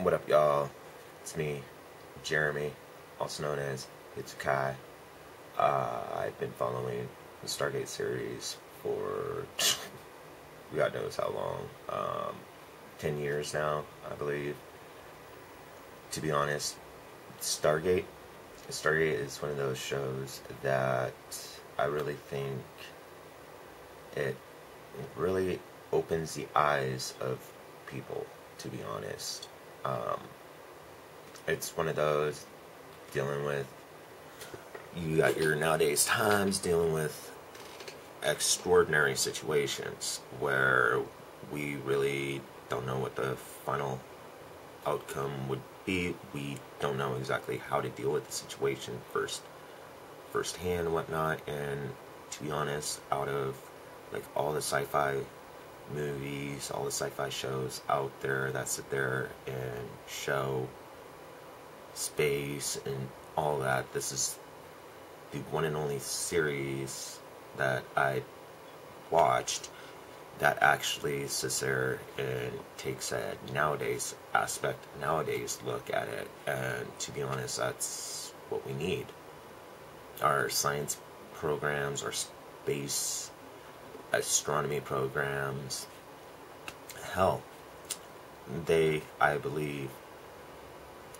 What up, y'all? It's me, Jeremy, also known as It's Kai. I've been following the Stargate series for God knows how long. 10 years now, I believe. To be honest, Stargate is one of those shows that I really think it really opens the eyes of people, to be honest. It's one of those dealing with, you got your nowadays times dealing with extraordinary situations where we really don't know what the final outcome would be. We don't know exactly how to deal with the situation firsthand and whatnot. And to be honest, out of like all the sci-fi movies, all the sci-fi shows out there that sit there and show space and all that, this is the one and only series that I watched that actually sits there and takes a nowadays aspect, nowadays look at it. And to be honest, that's what we need. Our science programs, our space astronomy programs, hell, I believe,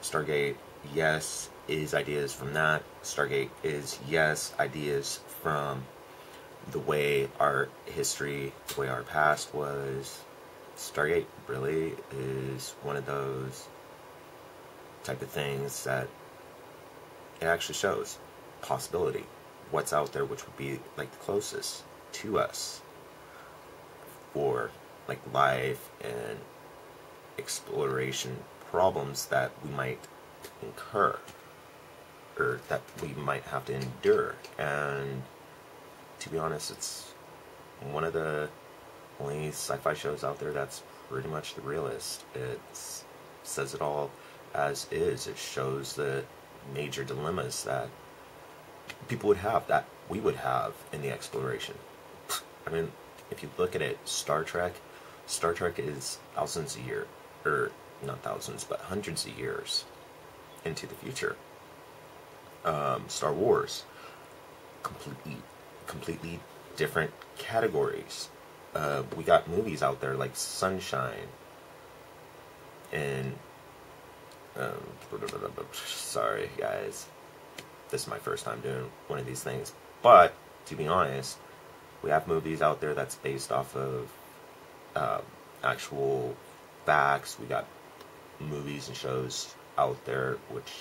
Stargate, yes, is ideas from that. Stargate is, yes, ideas from the way our history, the way our past was. Stargate really is one of those type of things that it actually shows possibility. What's out there, which would be like the closest to us for like life and exploration problems that we might incur or that we might have to endure. And to be honest, it's one of the only sci-fi shows out there that's pretty much the realist. It says it all as is. It shows the major dilemmas that people would have, that we would have in the exploration. I mean, if you look at it, Star Trek is thousands of years, or not thousands, but hundreds of years into the future. Star Wars, completely different categories. We got movies out there like Sunshine and sorry guys, this is my first time doing one of these things, but to be honest, we have movies out there that's based off of actual facts. We got movies and shows out there which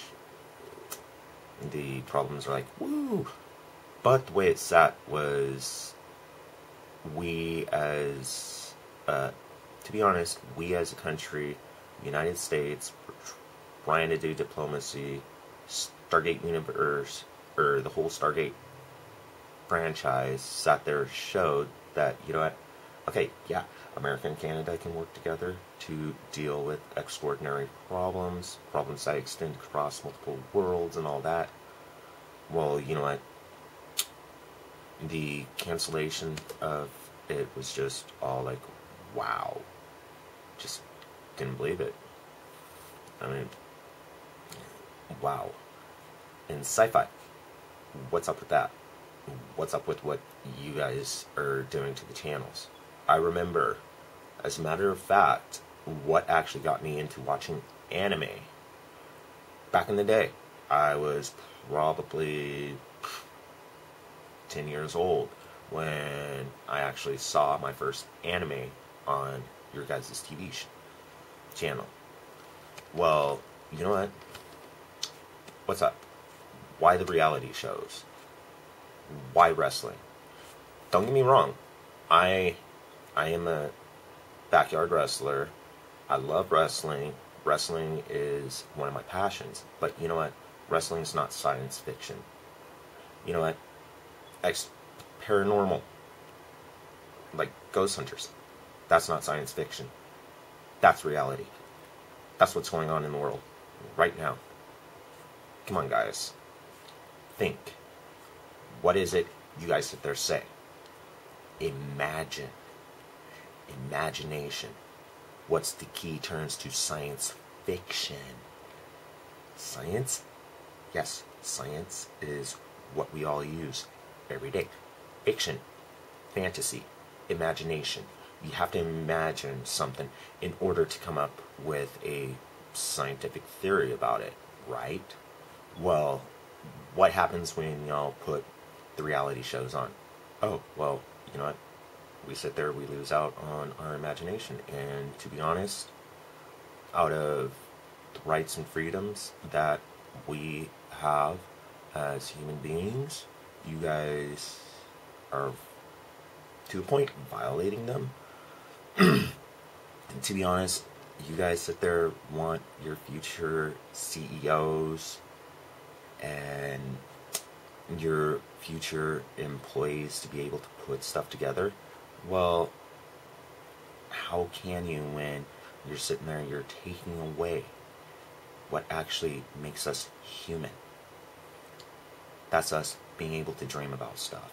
the problems are like, woo! But the way it sat was, we as, to be honest, we as a country, United States, were trying to do diplomacy. Stargate Universe, or the whole Stargate franchise, sat there and showed that, you know what, okay, yeah, America and Canada can work together to deal with extraordinary problems that extend across multiple worlds and all that. Well, you know what, the cancellation of it was just all like, wow, just didn't believe it. I mean, wow. And sci-fi, what's up with that? What's up with what you guys are doing to the channels? I remember, as a matter of fact, what actually got me into watching anime. Back in the day, I was probably 10 years old when I actually saw my first anime on your guys' TV channel. Well, you know what? What's up? Why the reality shows? Why wrestling? Don't get me wrong. I am a backyard wrestler. I love wrestling. Wrestling is one of my passions. But you know what? Wrestling is not science fiction. You know what? Paranormal, like ghost hunters, that's not science fiction. That's reality. That's what's going on in the world right now. Come on, guys. Think. What is it you guys sit there say? Imagine. Imagination. What's the key turns to science fiction. Science? Yes, science is what we all use every day. Fiction, fantasy, imagination. You have to imagine something in order to come up with a scientific theory about it, right? Well, what happens when y'all put the reality shows on? Oh, well, you know what? We sit there, we lose out on our imagination. And to be honest, out of the rights and freedoms that we have as human beings, you guys are, to a point, violating them. And to be honest, you guys sit there, want your future CEOs and your future employees to be able to put stuff together. Well, how can you when you're sitting there and you're taking away what actually makes us human? That's us being able to dream about stuff.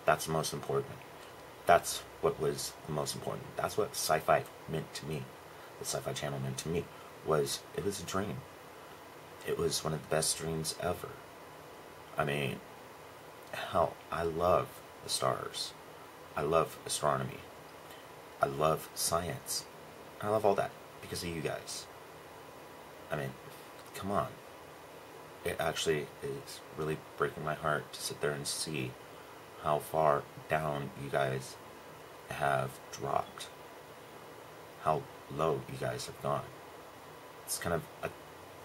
That's the most important. That's what was the most important. That's what Syfy meant to me. The Syfy channel meant to me. It was a dream. It was one of the best dreams ever. I mean, hell, I love the stars. I love astronomy. I love science. I love all that because of you guys. I mean, come on. It actually is really breaking my heart to sit there and see how far down you guys have dropped. How low you guys have gone. It's kind of,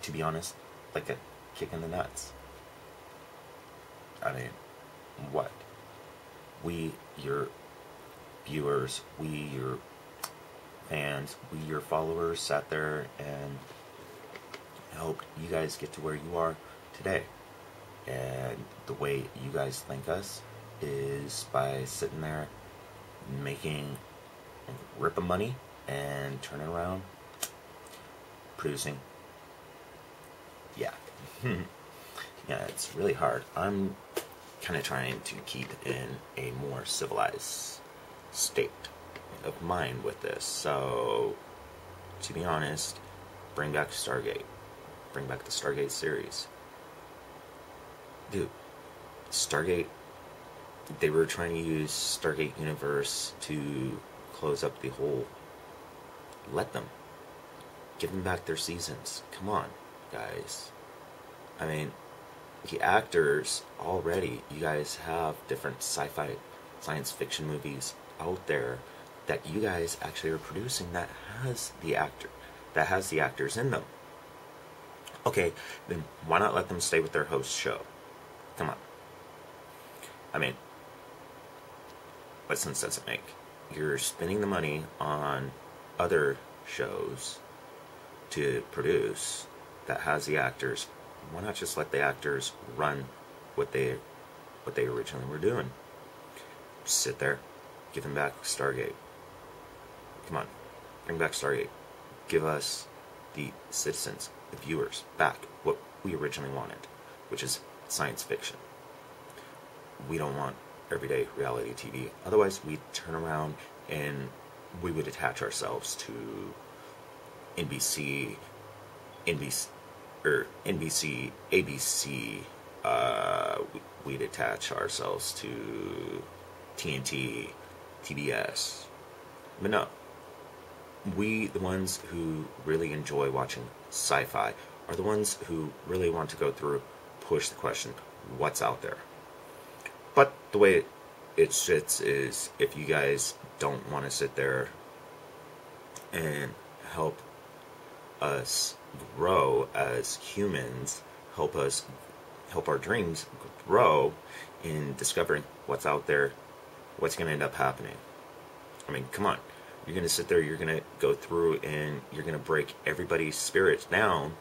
to be honest, like a kick in the nuts. I mean, what? We, your viewers, we, your fans, we, your followers, sat there and helped you guys get to where you are today. And the way you guys thank us is by sitting there making a rip of money and turning around producing. Yeah. Yeah, it's really hard. I'm kind of trying to keep in a more civilized state of mind with this. So, to be honest, bring back Stargate. Bring back the Stargate series. Dude, Stargate, they were trying to use Stargate universe to close up the whole. Let them. Give them back their seasons. Come on, guys. I mean, the actors already, you guys have different sci-fi science fiction movies out there that you guys actually are producing that has the actors in them. Okay, then why not let them stay with their host show? Come on. I mean, what sense does it make? You're spending the money on other shows to produce that has the actors. Why not just let the actors run what they originally were doing? Just sit there, give them back Stargate. Come on, bring back Stargate. Give us, the citizens, the viewers, back what we originally wanted, which is science fiction. We don't want everyday reality TV. Otherwise, we'd turn around and we would attach ourselves to NBC, ABC. We'd attach ourselves to TNT, TBS. But no, we, the ones who really enjoy watching sci-fi, are the ones who really want to go through, push the question, what's out there? But the way it sits is, if you guys don't want to sit there and help us grow as humans, help our dreams grow in discovering what's out there, what's going to end up happening. I mean, come on. You're going to sit there, you're going to go through, and you're going to break everybody's spirits down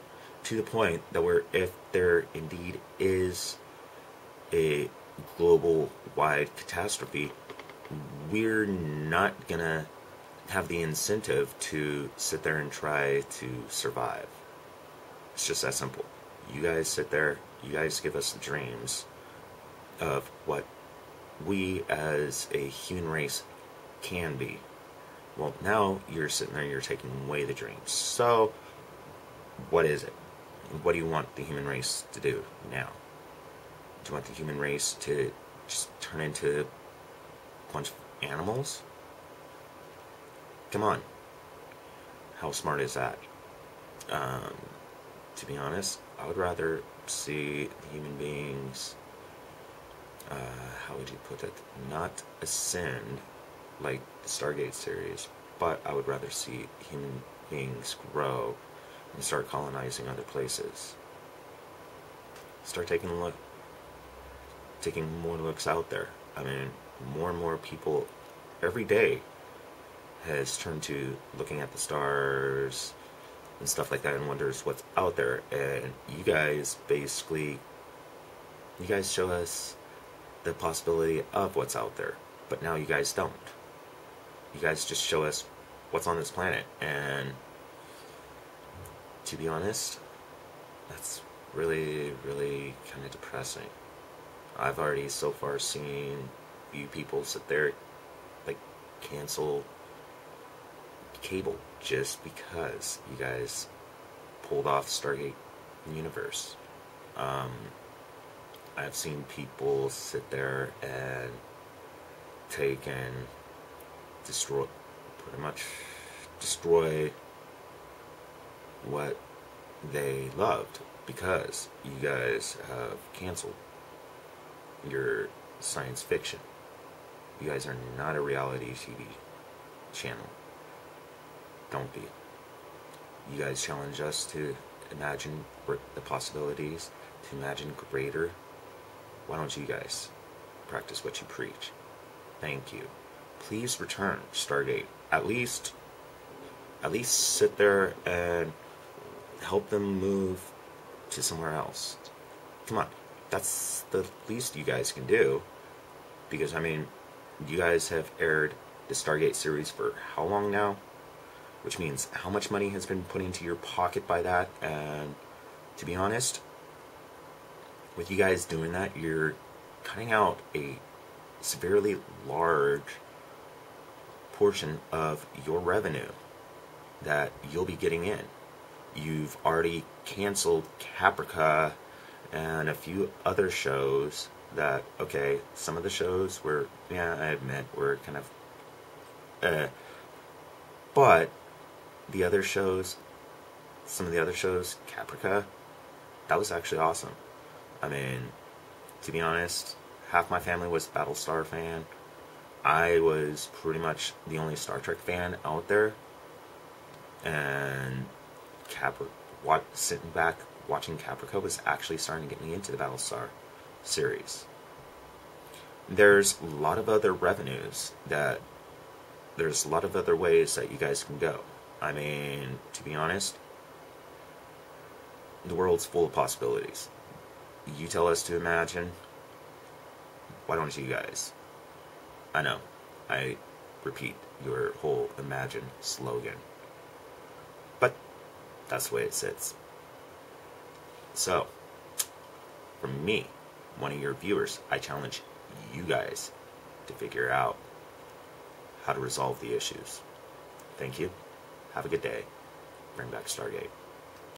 to the point that where, if there indeed is a global-wide catastrophe, we're not going to have the incentive to sit there and try to survive. It's just that simple. You guys sit there, you guys give us the dreams of what we as a human race can be. Well, now you're sitting there, you're taking away the dreams. So, What is it? What do you want the human race to do now? Do you want the human race to just turn into a bunch of animals? Come on. How smart is that? To be honest, I would rather see the human beings, how would you put it, not ascend like the Stargate series, but I would rather see human beings grow and start colonizing other places. Start taking more looks out there. I mean, more and more people every day has turned to looking at the stars and stuff like that and wonders what's out there. And you guys show us the possibility of what's out there, but now you guys don't. You guys just show us what's on this planet, and to be honest, that's really, really kind of depressing. I've already so far seen you people sit there, like, cancel cable just because you guys pulled off Stargate Universe. I've seen people sit there and take and pretty much destroy what they loved because you guys have canceled your science fiction. You guys are not a reality TV channel. Don't be. You guys challenge us to imagine the possibilities, to imagine greater. Why don't you guys practice what you preach? Thank you. Please return Stargate. At least sit there and help them move to somewhere else. Come on. That's the least you guys can do. Because, I mean, you guys have aired the Stargate series for how long now? Which means how much money has been put into your pocket by that? And to be honest, with you guys doing that, you're cutting out a severely large portion of your revenue that you'll be getting in. You've already canceled Caprica and a few other shows that, okay, some of the shows were, yeah, I admit, were kind of, but the other shows, some of the other shows, Caprica, that was actually awesome. I mean, to be honest, half my family was Battlestar fan. I was pretty much the only Star Trek fan out there. And sitting back watching Caprica was actually starting to get me into the Battlestar series. There's a lot of other there's a lot of other ways that you guys can go. I mean, to be honest, the world's full of possibilities. You tell us to imagine, why don't you guys? I know, I repeat your whole imagine slogan, but that's the way it sits. So, from me, one of your viewers, I challenge you guys to figure out how to resolve the issues. Thank you. Have a good day. Bring back Stargate.